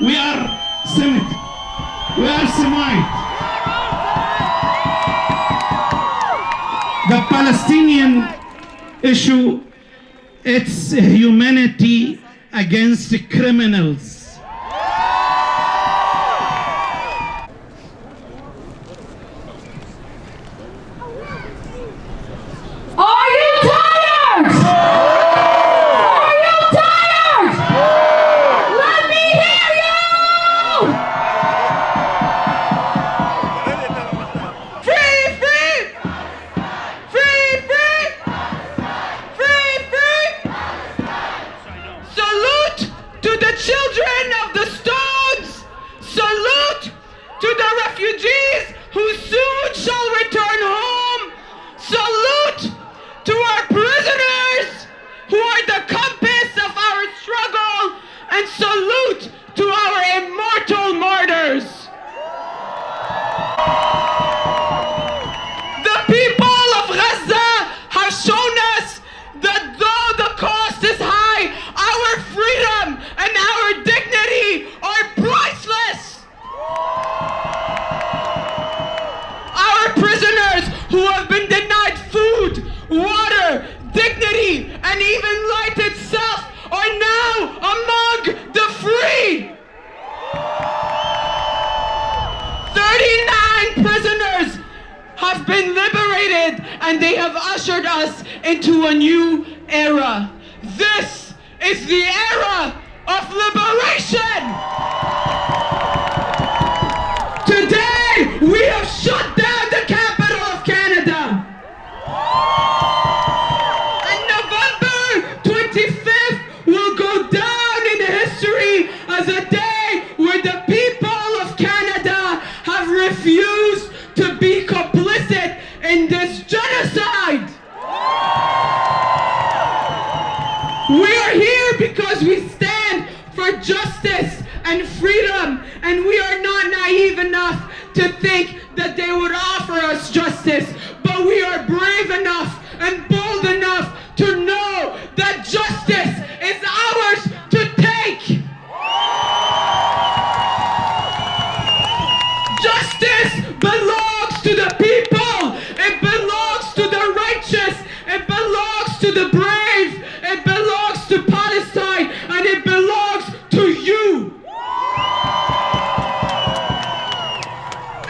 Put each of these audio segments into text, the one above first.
We are Semite. We are Semite. The Palestinian issue, it's humanity against criminals. Are you tired? Are you tired? Let me hear you! Free, free! Free, free! Free, free! Salute to the children of the stones! Salute to the refugees who soon shall return home! Salute to our prisoners who are the compass of our struggle, and salute to our immortal martyrs. The people of Gaza have shown us that though the cost is high, our freedom and our dignity are priceless. Our prisoners who have been denied food, water, dignity, and even light itself are now among the free. 39 prisoners have been liberated, and they have ushered us into a new era. This is the era of liberation. Today, we have shut down the capital of Canada. And November 25th will go down in history as a day where the people of Canada have refused to be complicit in this genocide. We are here because we stand for justice and freedom, and we are not naive enough to think that they would offer us justice, but we are brave enough and bold enough to know that justice is ours to take. Justice belongs to the people. It belongs to the righteous. It belongs to the brave. It belongs to Palestine, and it belongs to you.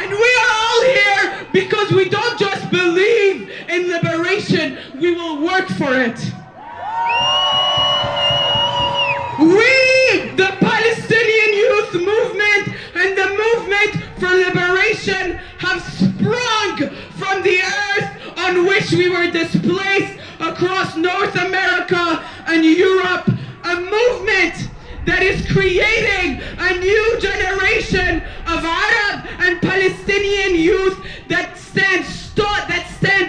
And we are all here because we don't just believe in liberation, we will work for it. We, the Palestinian youth movement and the movement for liberation, have sprung from the earth on which we were displaced across North America and Europe, a movement that is creating a new generation of Arab and Palestinian youth that stand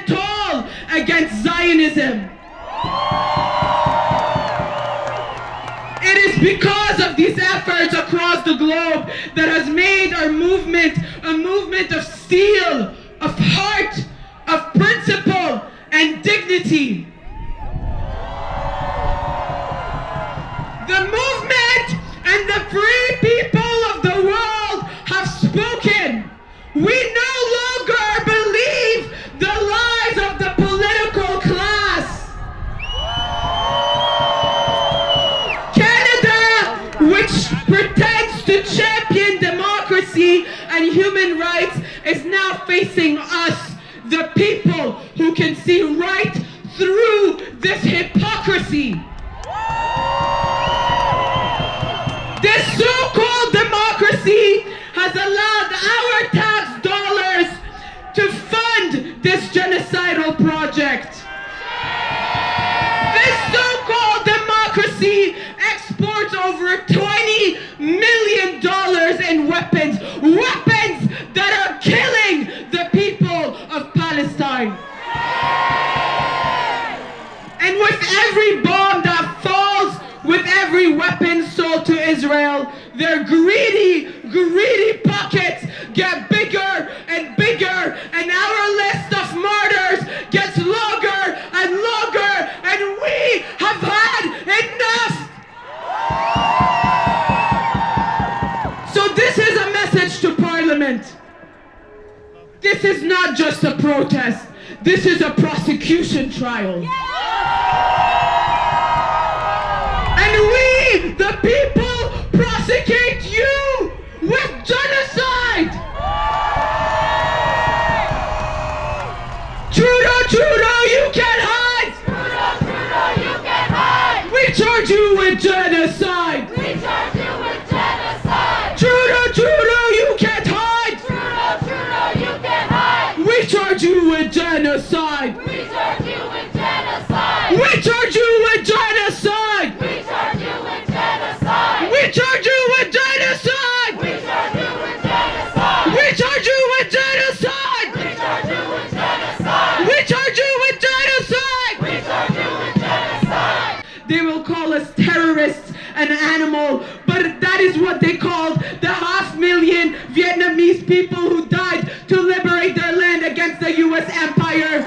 tall against Zionism. It is because of these efforts across the globe that has made our movement a movement of steel, of heart, of principle, and dignity. The movement and the free people of the world have spoken. We no longer believe the lies of the political class. Canada, which pretends to champion democracy and human rights, is now facing us, the people who can see right through this hypocrisy. This so-called democracy has allowed our tax dollars to fund this genocidal project. This so-called democracy exports over $20 million in weapons. Weapons that are killing the people of Palestine. And with every bomb that falls, with every weapon sold to Israel, their greedy pockets get bigger and bigger, and our list of martyrs gets longer and longer, and we have had enough. this is not just a protest. This is a prosecution trial. And we, the people, prosecute you with genocide. Trudeau, Trudeau, you can't hide. Trudeau, Trudeau, you can't hide. We charge you with genocide. We charge you with genocide. Trudeau, Trudeau, you can't hide. Trudeau, Trudeau, you can't hide. We charge you with genocide. We charge you with genocide. We charge you with genocide. We charge you with genocide. We charge you with genocide. We charge you with genocide. We charge you with genocide. We charge you with genocide. We charge you with genocide. We charge you with genocide. They will call us terrorists and animal, but that is what they called the 500,000 Vietnamese people who died to liberate their land against the U.S. empire.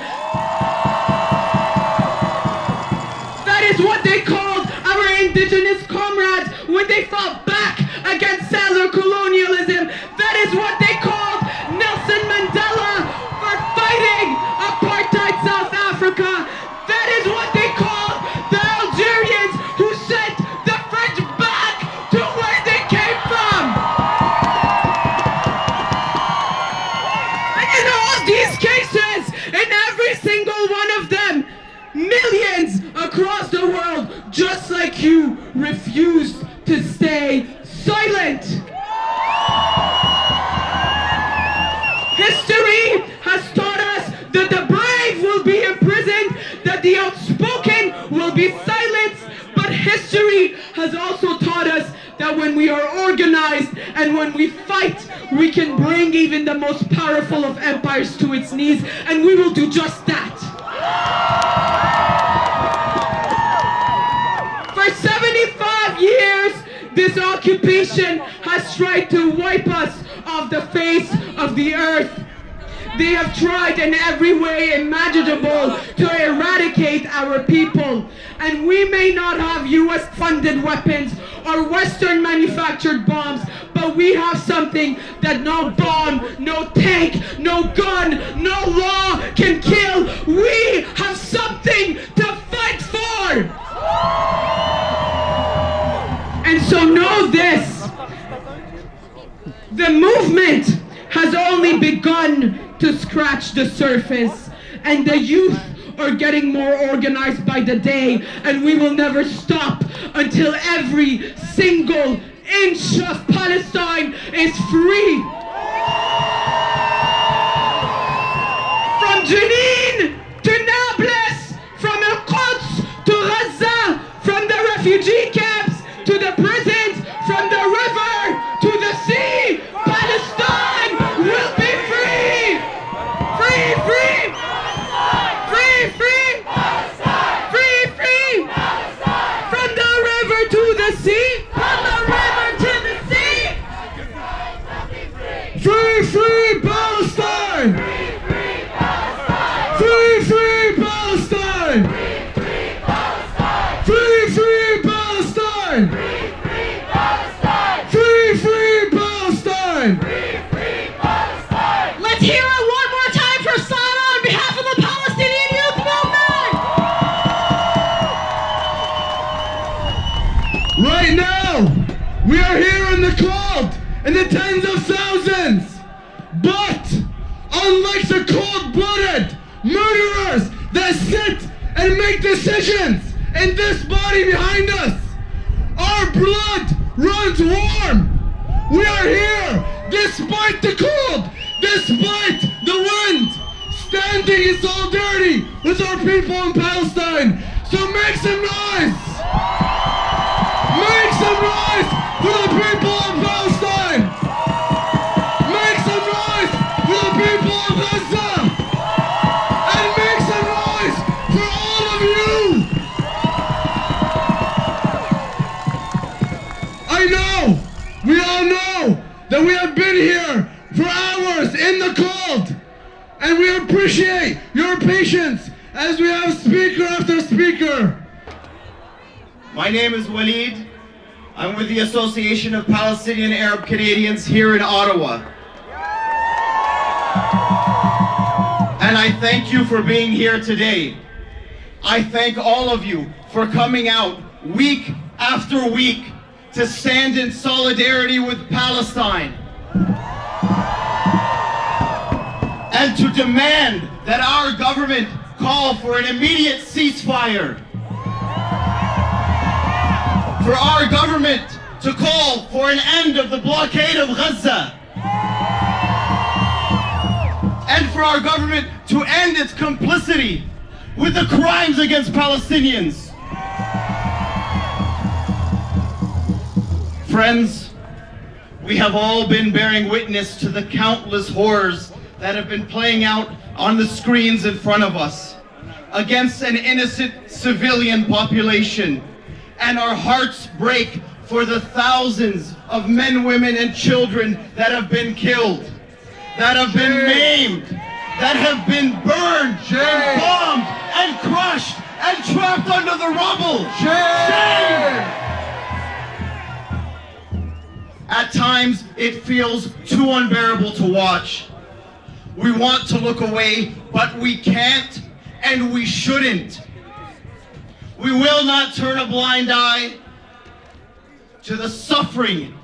That is what they called our indigenous comrades when they fought back against settler colonialism. That is what they called Nelson Mandela for fighting apartheid South Africa. That is what they called the Algerians who sent the French back to where they came from. And in all these cases, in every single one of them, millions across the world, just like you, refused to stay silent. History has taught us that the brave will be imprisoned, that the outspoken will be silenced, but history has also taught us that when we are organized and when we fight, we can bring even the most powerful of empires to its knees, and we will do just that. For 75 years, this occupation has tried to wipe us off the face of the earth. They have tried in every way imaginable to eradicate our people. And we may not have US funded weapons or Western manufactured bombs, but we have something that no bomb, no tank, no gun, no law can kill. We have something to fight for. And so know this, the movement has only begun to scratch the surface, and the youth are getting more organized by the day, and we will never stop until every single inch of Palestine is free. From Jenin to Nablus, from Al-Quds to Gaza, from the refugee camps to the prisons, from the river to the sea, Palestine will be free! Free, free! Free, free! Free, free! From the river to the sea! From the river to the sea! Free, free Palestine! Free, free Palestine! Free, free Palestine! Free, free Palestine! Let's hear it one more time for Sana on behalf of the Palestinian Youth Movement! Right now, we are here in the cold, in the tens of thousands. But, unlike the cold-blooded murderers that sit and make decisions in this body behind us, our blood runs warm. We are here, despite the cold, despite the wind, standing in solidarity with our people in Palestine. So make some noise! Make some noise for the people of Palestine! Make some noise for the people of Gaza! And make some noise for all of you! I know, we all know that we have been here for hours in the cold, and we appreciate your patience as we have speaker after speaker. My name is Waleed. I'm with the Association of Palestinian Arab Canadians here in Ottawa. And I thank you for being here today. I thank all of you for coming out week after week to stand in solidarity with Palestine and to demand that our government call for an immediate ceasefire, for our government to call for an end of the blockade of Gaza, and for our government to end its complicity with the crimes against Palestinians. Friends, we have all been bearing witness to the countless horrors that have been playing out on the screens in front of us against an innocent civilian population. And our hearts break for the thousands of men, women, and children that have been killed, that have been maimed, that have been burned, and bombed, and crushed, and trapped under the rubble. Shame! At times, it feels too unbearable to watch. We want to look away, but we can't, and we shouldn't. We will not turn a blind eye to the suffering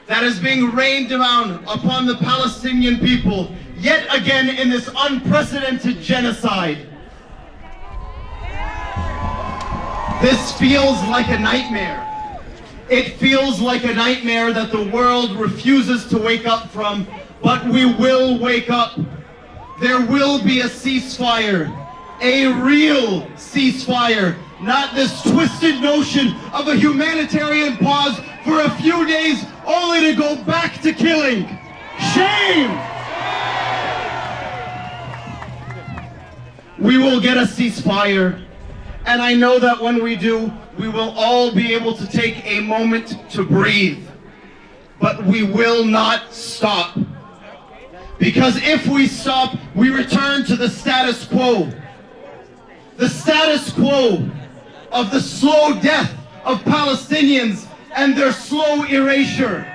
that is being rained down upon the Palestinian people, yet again in this unprecedented genocide. This feels like a nightmare. It feels like a nightmare that the world refuses to wake up from, but we will wake up. There will be a ceasefire, a real ceasefire, not this twisted notion of a humanitarian pause for a few days only to go back to killing. Shame! We will get a ceasefire, and I know that when we do, we will all be able to take a moment to breathe. But we will not stop. Because if we stop, we return to the status quo. The status quo of the slow death of Palestinians and their slow erasure.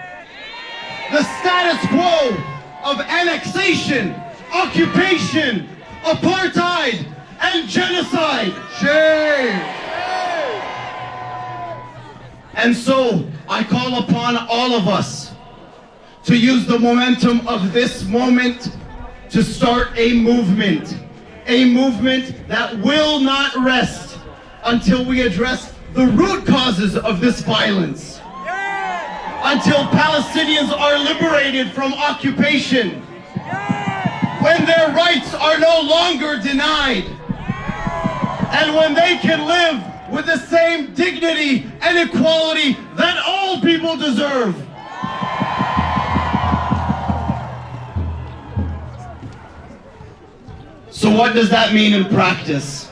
The status quo of annexation, occupation, apartheid, and genocide. Shame! And so, I call upon all of us to use the momentum of this moment to start a movement that will not rest until we address the root causes of this violence, until Palestinians are liberated from occupation, when their rights are no longer denied, and when they can live with the same dignity and equality that all people deserve. So what does that mean in practice?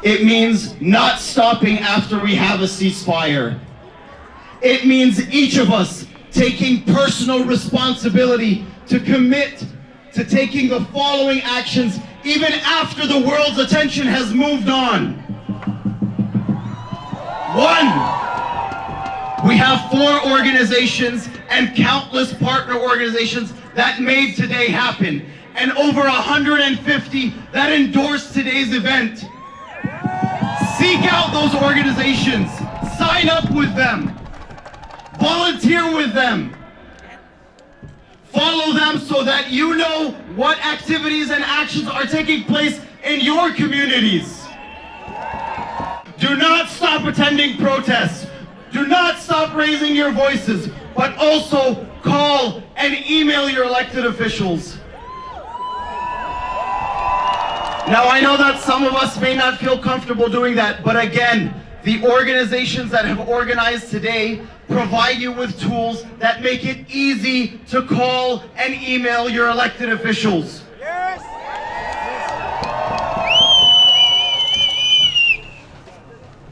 It means not stopping after we have a ceasefire. It means each of us taking personal responsibility to commit to taking the following actions even after the world's attention has moved on. 1, we have 4 organizations and countless partner organizations that made today happen, and over 150 that endorsed today's event. Seek out those organizations, sign up with them, volunteer with them, follow them so that you know what activities and actions are taking place in your communities. Do not stop attending protests. Do not stop raising your voices, but also call and email your elected officials. Now, I know that some of us may not feel comfortable doing that, but again, the organizations that have organized today provide you with tools that make it easy to call and email your elected officials. Yes.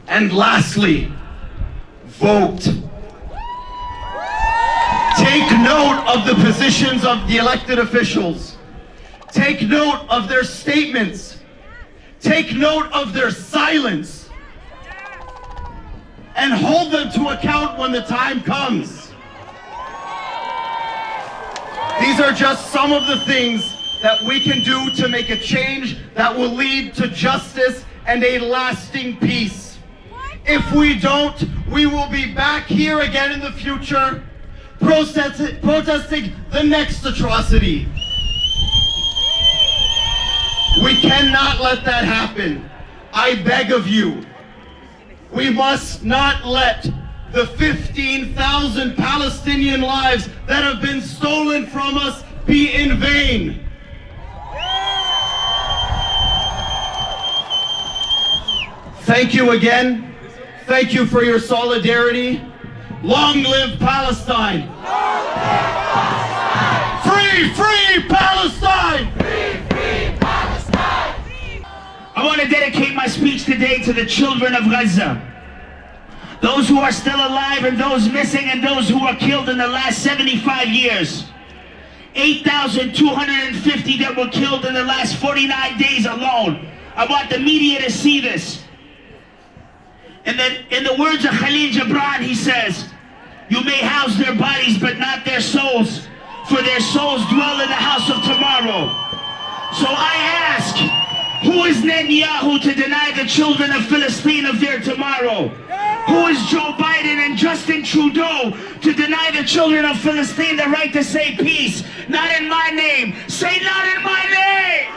And lastly, vote. Take note of the positions of the elected officials. Take note of their statements. Take note of their silence. And hold them to account when the time comes. These are just some of the things that we can do to make a change that will lead to justice and a lasting peace. If we don't, we will be back here again in the future, protesting the next atrocity. We cannot let that happen. I beg of you. We must not let the 15,000 Palestinian lives that have been stolen from us be in vain. Thank you again. Thank you for your solidarity. Long live Palestine! Free, free Palestine! I want to dedicate my speech today to the children of Gaza. Those who are still alive and those missing and those who were killed in the last 75 years. 8,250 that were killed in the last 49 days alone. I want the media to see this. And then in the words of Khalil Gibran, he says, "You may house their bodies but not their souls, for their souls dwell in the house of tomorrow." So I ask, who is Netanyahu to deny the children of Palestine of their tomorrow? Who is Joe Biden and Justin Trudeau to deny the children of Palestine the right to say peace? Not in my name. Say not in my name.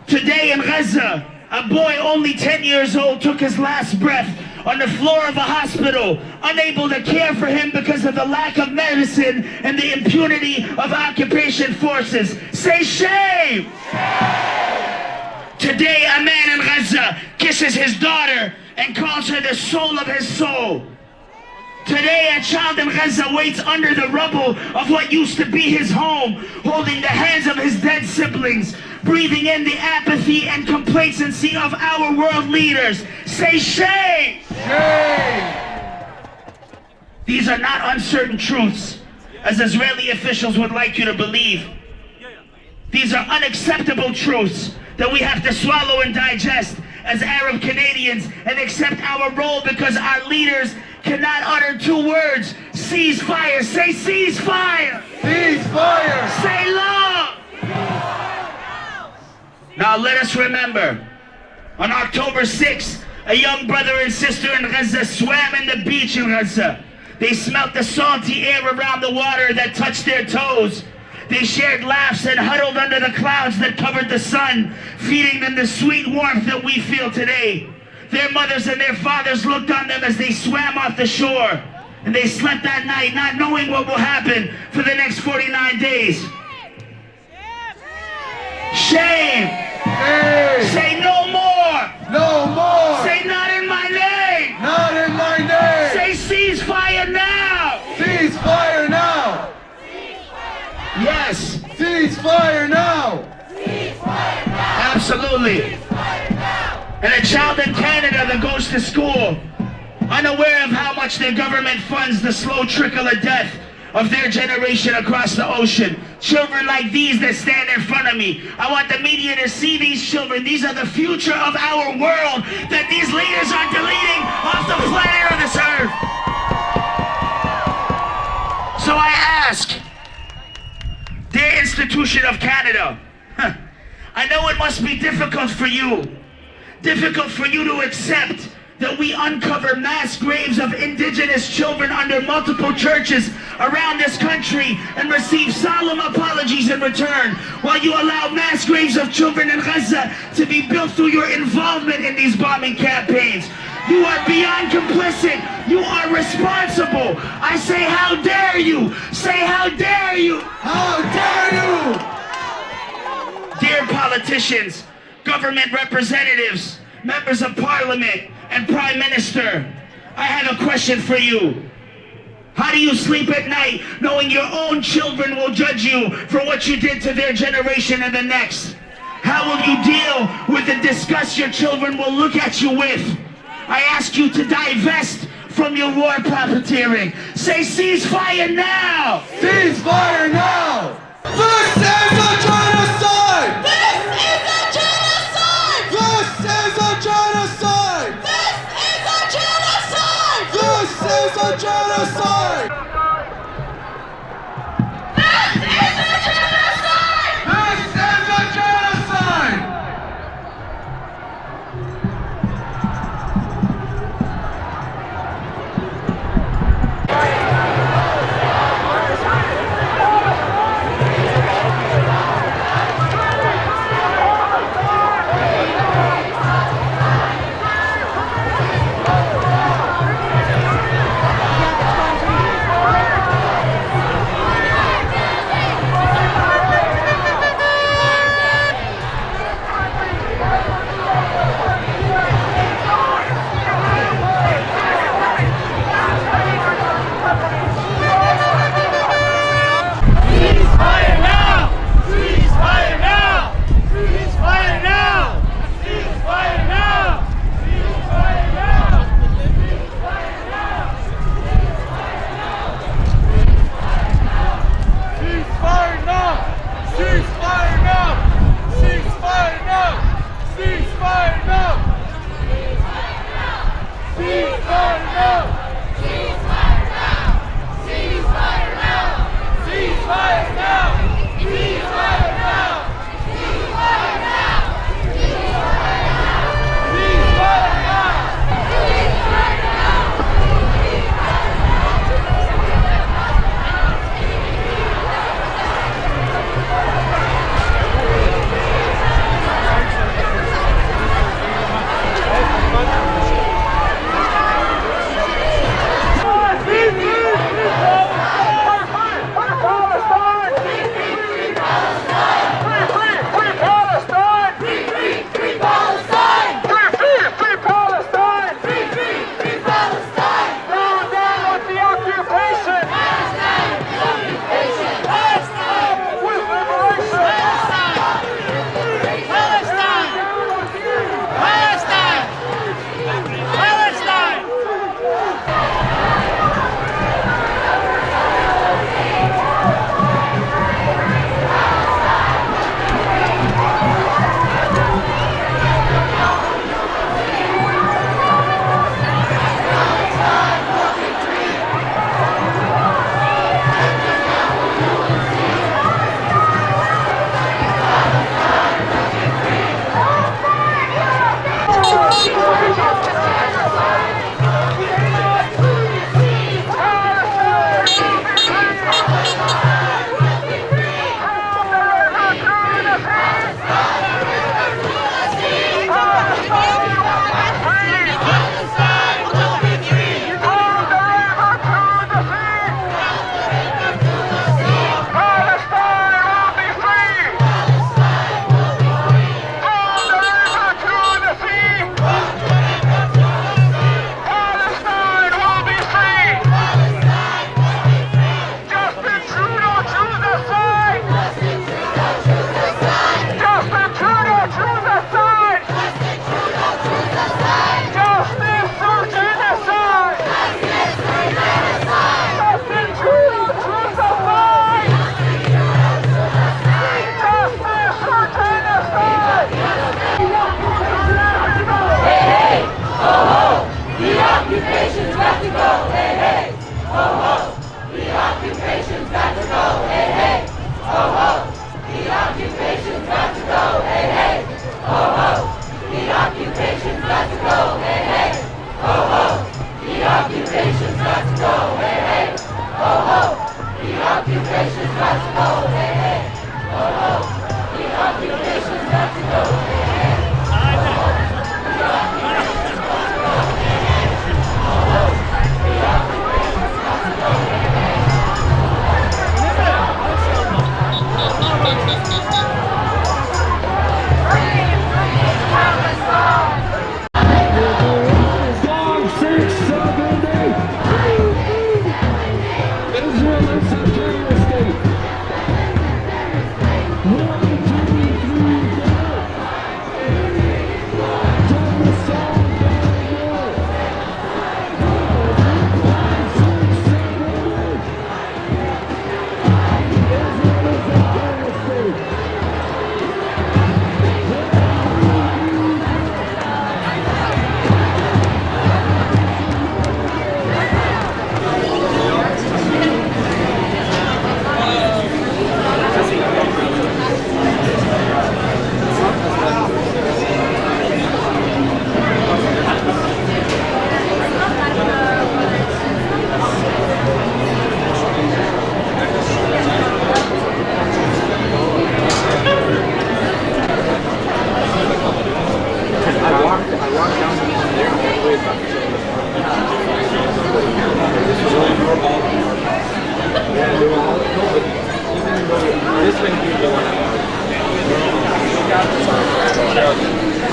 Today in Gaza, a boy only 10 years old took his last breath on the floor of a hospital, unable to care for him because of the lack of medicine and the impunity of occupation forces. Say shame! Today, a man in Gaza kisses his daughter and calls her the soul of his soul. Today, a child in Gaza waits under the rubble of what used to be his home, holding the hands of his dead siblings, breathing in the apathy and complacency of our world leaders. Say shame! Shame! These are not uncertain truths, as Israeli officials would like you to believe. These are unacceptable truths that we have to swallow and digest as Arab Canadians and accept our role because our leaders cannot utter two words. Ceasefire. Say ceasefire. Ceasefire. Say love. Now let us remember, on October 6th, a young brother and sister in Gaza swam in the beach in Gaza. They smelt the salty air around the water that touched their toes. They shared laughs and huddled under the clouds that covered the sun, feeding them the sweet warmth that we feel today. Their mothers and their fathers looked on them as they swam off the shore, and they slept that night not knowing what will happen for the next 49 days. Shame! Shame. Say no more! No more! Say not in my name! Not in my name! Say ceasefire now! Ceasefire now! Yes! Ceasefire now! Ceasefire now! Absolutely! Ceasefire now! And a child in Canada that goes to school, unaware of how much their government funds the slow trickle of death of their generation across the ocean. Children like these that stand in front of me. I want the media to see these children. These are the future of our world that these leaders are deleting off the planet of this earth. So I ask, dear institution of Canada, I know it must be difficult for you to accept that we uncover mass graves of indigenous children under multiple churches around this country and receive solemn apologies in return, while you allow mass graves of children in Gaza to be built through your involvement in these bombing campaigns. You are beyond complicit. You are responsible. I say, how dare you? Say, how dare you? How dare you? Dear politicians, government representatives, members of parliament, and Prime Minister, I have a question for you. How do you sleep at night knowing your own children will judge you for what you did to their generation and the next? How will you deal with the disgust your children will look at you with? I ask you to divest from your war profiteering. Say ceasefire now! Ceasefire now! This is a genocide! This is a genocide! This is a genocide! This is a genocide! This is a genocide! This is a genocide!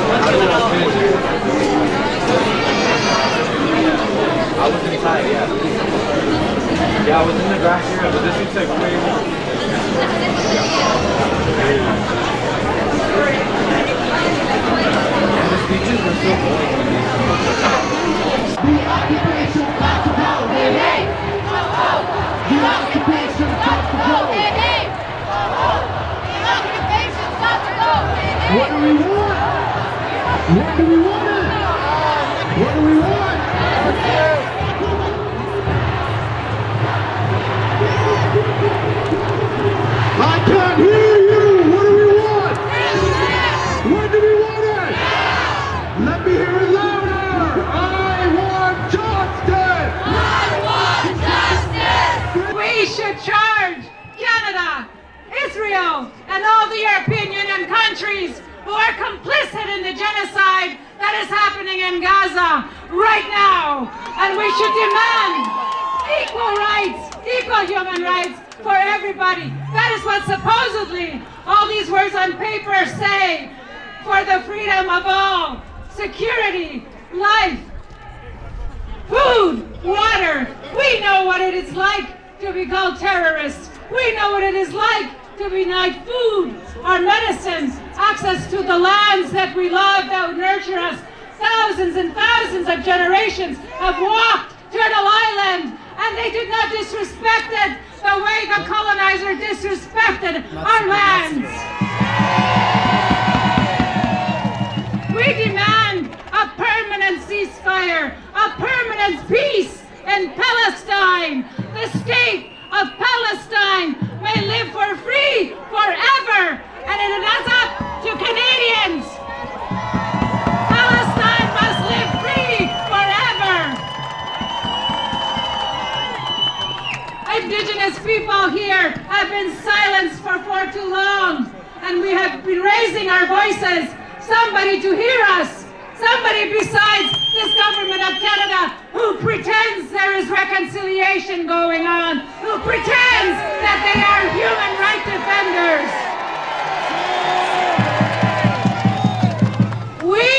I was inside, yeah. Yeah, I was in the grass area, but this looks like way more. And the speeches were so boring. The occupation got to go. Hey, hey. The occupation got to go. Hey, hey. The occupation's got to go. Hey, hey. What do we want? What do we want? What do we want? I can't hear you. What do we want? When do we want it? Let me hear it louder. I want justice. We should charge Canada, Israel, and all the European Union countries who are complicit in the genocide that is happening in Gaza right now. And we should demand equal rights, equal human rights for everybody. That is what supposedly all these words on paper say, for the freedom of all, security, life, food, water. We know what it is like to be called terrorists. We know what it is like to be denied food or medicines, access to the lands that we love, that nurture us. Thousands and thousands of generations have walked Turtle Island, and they did not disrespect it the way the colonizer disrespected our lands. We demand a permanent ceasefire, a permanent peace in Palestine. The state of Palestine may live for free forever, and it is up to Canadians. Palestine must live free forever. Indigenous people here have been silenced for far too long, and we have been raising our voices. Somebody to hear us. Somebody besides this government of Canada who pretends there is reconciliation going on, who pretends that they are human rights defenders. We